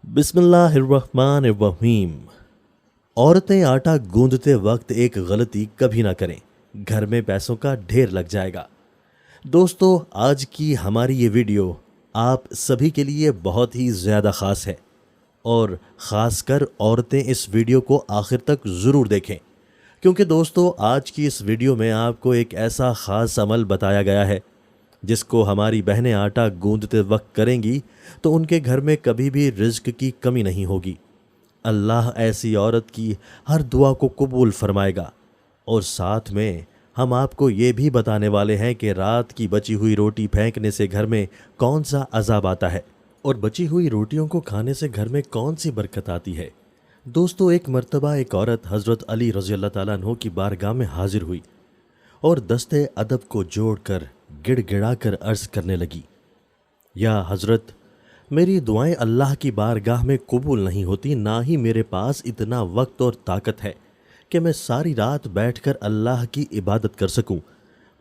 बिस्मिल्लाहिर्रहमानिर्रहीम। औरतें आटा गूंदते वक्त एक गलती कभी ना करें, घर में पैसों का ढेर लग जाएगा। दोस्तों, आज की हमारी ये वीडियो आप सभी के लिए बहुत ही ज़्यादा ख़ास है और ख़ासकर औरतें इस वीडियो को आखिर तक ज़रूर देखें, क्योंकि दोस्तों आज की इस वीडियो में आपको एक ऐसा ख़ास अमल बताया गया है जिसको हमारी बहनें आटा गूंदते वक्त करेंगी तो उनके घर में कभी भी रिज्क की कमी नहीं होगी। अल्लाह ऐसी औरत की हर दुआ को कबूल फरमाएगा। और साथ में हम आपको ये भी बताने वाले हैं कि रात की बची हुई रोटी फेंकने से घर में कौन सा अजाब आता है और बची हुई रोटियों को खाने से घर में कौन सी बरकत आती है। दोस्तों, एक मर्तबा एक औरत हज़रत अली रज़ी अल्लाह ताला अन्हु की बारगाह में हाजिर हुई और दस्ते अदब को जोड़कर गिड़गिड़ा कर अर्ज़ करने लगी, या हज़रत, मेरी दुआएं अल्लाह की बारगाह में कबूल नहीं होती, ना ही मेरे पास इतना वक्त और ताकत है कि मैं सारी रात बैठकर अल्लाह की इबादत कर सकूं।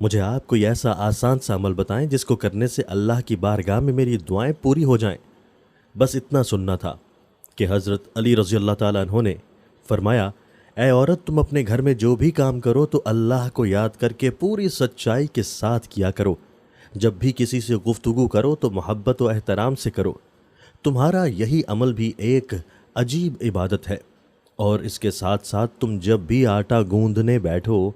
मुझे आप कोई ऐसा आसान सा अमल बताएं जिसको करने से अल्लाह की बारगाह में मेरी दुआएं पूरी हो जाएं। बस इतना सुनना था कि हज़रत अली रज़ी अल्लाह ताला अन्हु ने फरमाया, ऐ औरत, तुम अपने घर में जो भी काम करो तो अल्लाह को याद करके पूरी सच्चाई के साथ किया करो। जब भी किसी से गुफ्तगू करो तो मोहब्बत व एहतराम से करो। तुम्हारा यही अमल भी एक अजीब इबादत है। और इसके साथ साथ तुम जब भी आटा गूंदने बैठो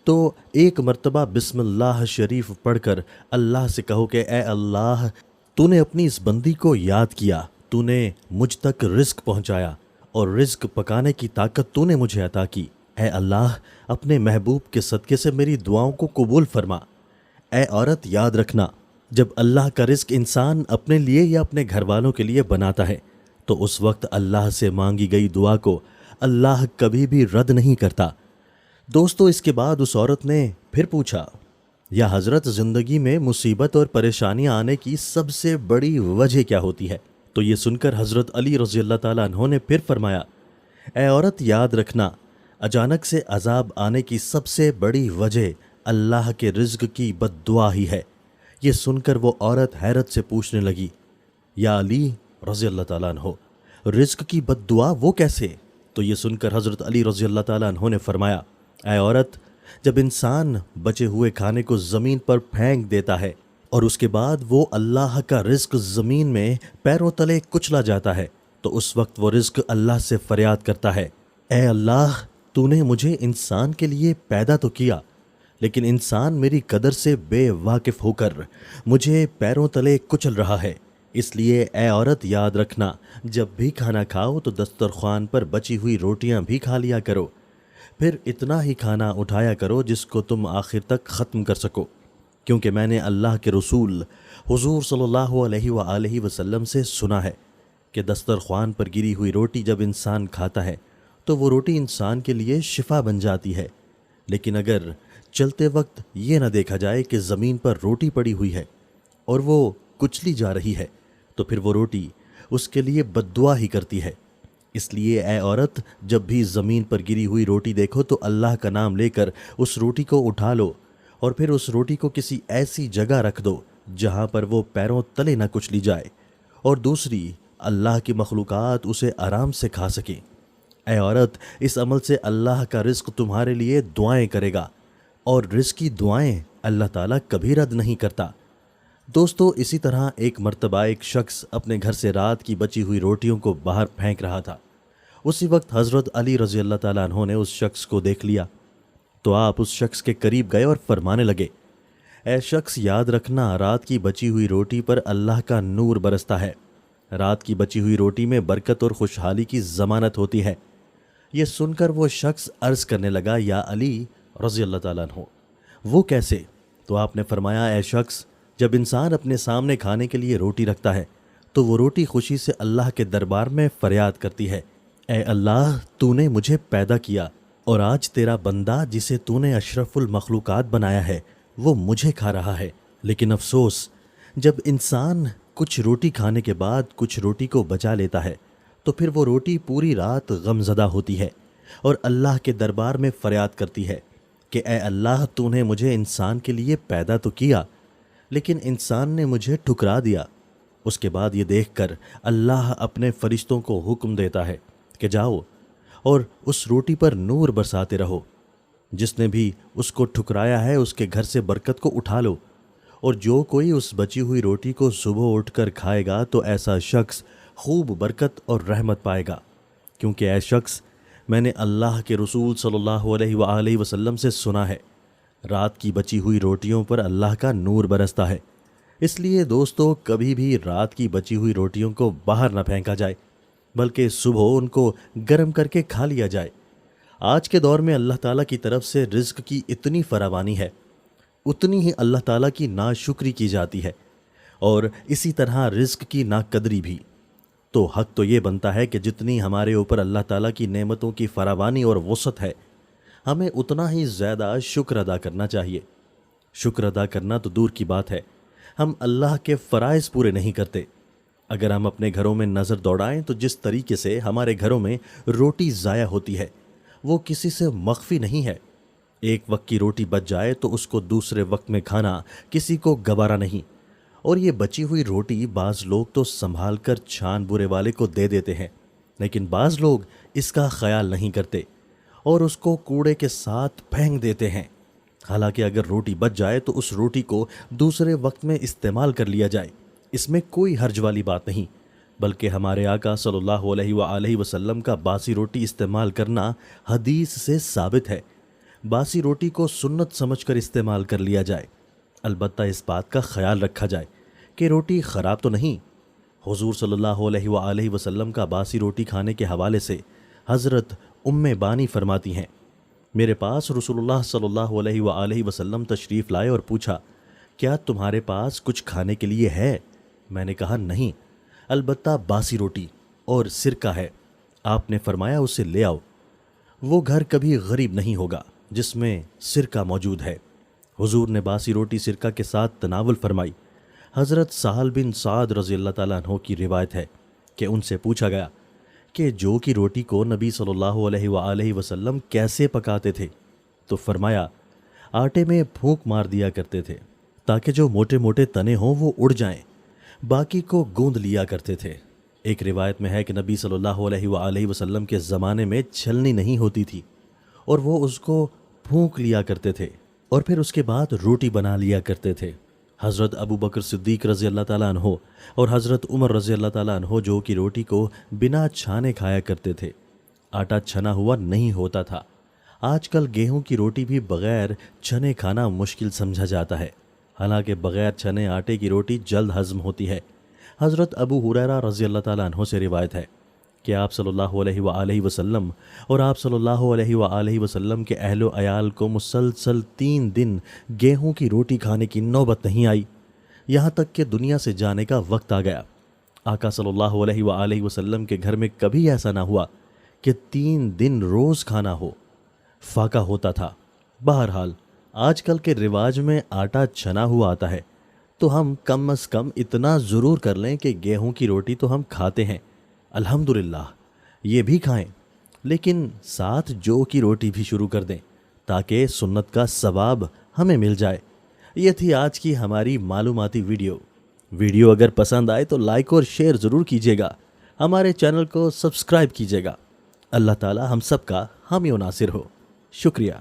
तो एक मर्तबा बिस्मिल्लाह शरीफ पढ़कर अल्लाह से कहो कि ए अल्लाह, तूने अपनी इस बंदी को याद किया, तूने मुझ तक रिस्क पहुंचाया और रिस्क पकाने की ताकत तूने मुझे अता की। ए अल्लाह, अपने महबूब के सदक़े से मेरी दुआओं को कबूल फरमा। ए औरत, याद रखना, जब अल्लाह का रिस्क इंसान अपने लिए या अपने घर वालों के लिए बनाता है तो उस वक्त अल्लाह से मांगी गई दुआ को अल्लाह कभी भी रद्द नहीं करता। दोस्तों, इसके बाद उस औरत ने फिर पूछा, या हज़रत, ज़िंदगी में मुसीबत और परेशानियां आने की सबसे बड़ी वजह क्या होती है? तो ये सुनकर हज़रत अली रज़ी अल्लाह ताला अन्हु ने फिर फरमाया, ए औरत, याद रखना, अचानक से अजाब आने की सबसे बड़ी वजह अल्लाह के रिज़्क की बद्दुआ ही है। ये सुनकर वो औरत हैरत से पूछने लगी, या अली रज़ी अल्लाह ताला अन्हु, रिज़्क की बद्दुआ वो कैसे? तो ये सुनकर हज़रत अली रज़ी अल्लाह ताला अन्हु ने फरमाया, ऐ औरत, जब इंसान बचे हुए खाने को ज़मीन पर फेंक देता है और उसके बाद वो अल्लाह का रिज़्क ज़मीन में पैरों तले कुचला जाता है तो उस वक्त वो रिज़्क अल्लाह से फरियाद करता है, ए अल्लाह, तूने मुझे इंसान के लिए पैदा तो किया, लेकिन इंसान मेरी कदर से बेवाकिफ़ होकर मुझे पैरों तले कुचल रहा है। इसलिए ए औरत, याद रखना, जब भी खाना खाओ तो दस्तरख्वान पर बची हुई रोटियां भी खा लिया करो। फिर इतना ही खाना उठाया करो जिसको तुम आखिर तक ख़त्म कर सको, क्योंकि मैंने अल्लाह के रसूल हुज़ूर सल्लल्लाहु अलैहि वसल्लम से सुना है कि दस्तरख्वान पर गिरी हुई रोटी जब इंसान खाता है तो वो रोटी इंसान के लिए शिफा बन जाती है। लेकिन अगर चलते वक्त ये ना देखा जाए कि ज़मीन पर रोटी पड़ी हुई है और वो कुचली जा रही है तो फिर वो रोटी उसके लिए बद्दुआ ही करती है। इसलिए ए औरत, जब भी ज़मीन पर गिरी हुई रोटी देखो तो अल्लाह का नाम लेकर उस रोटी को उठा लो और फिर उस रोटी को किसी ऐसी जगह रख दो जहाँ पर वो पैरों तले न कुचली जाए और दूसरी अल्लाह की मखलूक़ात उसे आराम से खा सकें। ऐ औरत, इस अमल से अल्लाह का रिज़्क तुम्हारे लिए दुआएं करेगा और रिज़्क की दुआएं अल्लाह ताला कभी रद्द नहीं करता। दोस्तों, इसी तरह एक मर्तबा एक शख्स अपने घर से रात की बची हुई रोटियों को बाहर फेंक रहा था। उसी वक्त हज़रत अली रज़ी अल्लाह ताला अन्हु ने उस शख्स को देख लिया तो आप उस शख्स के करीब गए और फरमाने लगे, ऐ शख्स, याद रखना, रात की बची हुई रोटी पर अल्लाह का नूर बरसता है। रात की बची हुई रोटी में बरकत और खुशहाली की ज़मानत होती है। ये सुनकर वो शख्स अर्ज़ करने लगा, या अली रज़ी अल्लाह ताला अन्हु, वो कैसे? तो आपने फरमाया, ऐ शख्स, जब इंसान अपने सामने खाने के लिए रोटी रखता है तो वो रोटी खुशी से अल्लाह के दरबार में फरियाद करती है, ए अल्लाह, तूने मुझे पैदा किया और आज तेरा बंदा जिसे तूने अशरफुल मखलूक़ात बनाया है वो मुझे खा रहा है। लेकिन अफसोस, जब इंसान कुछ रोटी खाने के बाद कुछ रोटी को बचा लेता है तो फिर वो रोटी पूरी रात गमज़दा होती है और अल्लाह के दरबार में फरियाद करती है कि ए अल्लाह, तूने मुझे इंसान के लिए पैदा तो किया लेकिन इंसान ने मुझे ठुकरा दिया। اس کے بعد یہ دیکھ کر اللہ اپنے فرشتوں کو حکم دیتا ہے کہ جاؤ اور اس روٹی پر نور برساتے رہو، جس نے بھی اس کو ٹھکرایا ہے اس کے گھر سے برکت کو اٹھا لو، اور جو کوئی اس بچی ہوئی روٹی کو صبح اٹھ کر کھائے گا تو ایسا شخص خوب برکت اور رحمت پائے گا، کیونکہ اے شخص میں نے اللہ کے رسول صلی اللہ علیہ وآلہ وسلم سے سنا ہے رات کی بچی ہوئی روٹیوں پر اللہ کا نور برستا ہے۔ اس لیے دوستو کبھی بھی رات کی بچی ہوئی روٹیوں کو باہر نہ پھینکا جائے، بلکہ صبح ان کو گرم کر کے کھا لیا جائے۔ آج کے دور میں اللہ تعالیٰ کی طرف سے رزق کی اتنی فراوانی ہے، اتنی ہی اللہ تعالیٰ کی ناشکری کی جاتی ہے، اور اسی طرح رزق کی ناقدری بھی۔ تو حق تو یہ بنتا ہے کہ جتنی ہمارے اوپر اللہ تعالیٰ کی نعمتوں کی فراوانی اور وسعت ہے، ہمیں اتنا ہی زیادہ شکر ادا کرنا چاہیے۔ شکر ادا کرنا تو دور کی بات ہے، ہم اللہ کے فرائض پورے نہیں کرتے۔ اگر ہم اپنے گھروں میں نظر دوڑائیں تو جس طریقے سے ہمارے گھروں میں روٹی ضائع ہوتی ہے وہ کسی سے مخفی نہیں ہے۔ ایک وقت کی روٹی بچ جائے تو اس کو دوسرے وقت میں کھانا کسی کو گوارا نہیں، اور یہ بچی ہوئی روٹی بعض لوگ تو سنبھال کر چھان برے والے کو دے دیتے ہیں، لیکن بعض لوگ اس کا خیال نہیں کرتے اور اس کو کوڑے کے ساتھ پھینک دیتے ہیں۔ حالانکہ اگر روٹی بچ جائے تو اس روٹی کو دوسرے وقت میں استعمال کر لیا جائے، اس میں کوئی حرج والی بات نہیں، بلکہ ہمارے آقا صلی اللہ علیہ وآلہ وسلم کا باسی روٹی استعمال کرنا حدیث سے ثابت ہے۔ باسی روٹی کو سنت سمجھ کر استعمال کر لیا جائے، البتہ اس بات کا خیال رکھا جائے کہ روٹی خراب تو نہیں۔ حضور صلی اللہ علیہ وآلہ وسلم کا باسی روٹی کھانے کے حوالے سے حضرت ام بانی فرماتی ہیں، میرے پاس رسول اللہ صلی اللہ علیہ وآلہ وسلم تشریف لائے اور پوچھا، کیا تمہارے پاس کچھ کھانے کے لیے ہے؟ میں نے کہا نہیں، البتہ باسی روٹی اور سرکہ ہے۔ آپ نے فرمایا اسے لے آؤ، وہ گھر کبھی غریب نہیں ہوگا جس میں سرکہ موجود ہے۔ حضور نے باسی روٹی سرکہ کے ساتھ تناول فرمائی۔ حضرت سہل بن سعد رضی اللہ تعالیٰ عنہ کی روایت ہے کہ ان سے پوچھا گیا کہ جو کی روٹی کو نبی صلی اللہ علیہ وآلہ وسلم کیسے پکاتے تھے؟ تو فرمایا آٹے میں پھونک مار دیا کرتے تھے تاکہ جو موٹے موٹے تنے ہوں وہ اڑ جائیں، باقی کو گوندھ لیا کرتے تھے۔ ایک روایت میں ہے کہ نبی صلی اللہ علیہ وآلہ وسلم کے زمانے میں چھلنی نہیں ہوتی تھی اور وہ اس کو پھونک لیا کرتے تھے اور پھر اس کے بعد روٹی بنا لیا کرتے تھے۔ حضرت ابو بکر صدیق رضی اللہ تعالیٰ عنہ اور حضرت عمر رضی اللہ تعالیٰ عنہ جو کی روٹی کو بنا چھانے کھایا کرتے تھے، آٹا چھنا ہوا نہیں ہوتا تھا۔ آج کل گیہوں کی روٹی بھی بغیر چھنے کھانا مشکل سمجھا جاتا ہے، حالانکہ بغیر چھنے آٹے کی روٹی جلد ہضم ہوتی ہے۔ حضرت ابو ہریرہ رضی اللہ تعالیٰ عنہ سے روایت ہے کہ آپ صلی اللہ علیہ وآلہ وسلم اور آپ صلی اللہ علیہ وآلہ وسلم کے اہل و عیال کو مسلسل 3 دن گیہوں کی روٹی کھانے کی نوبت نہیں آئی، یہاں تک کہ دنیا سے جانے کا وقت آ گیا۔ آقا صلی اللہ علیہ وآلہ وسلم کے گھر میں کبھی ایسا نہ ہوا کہ 3 دن روز کھانا ہو، فاقہ ہوتا تھا۔ بہرحال آج کل کے رواج میں آٹا چھنا ہوا آتا ہے، تو ہم کم از کم اتنا ضرور کر لیں کہ گیہوں کی روٹی تو ہم کھاتے ہیں، الحمدللہ یہ بھی کھائیں، لیکن ساتھ جو کی روٹی بھی شروع کر دیں تاکہ سنت کا ثواب ہمیں مل جائے۔ یہ تھی آج کی ہماری معلوماتی ویڈیو اگر پسند آئے تو لائک اور شیئر ضرور کیجیے گا، ہمارے چینل کو سبسکرائب کیجیے گا۔ اللہ تعالی ہم سب کا حامی و ناصر ہو۔ شکریہ۔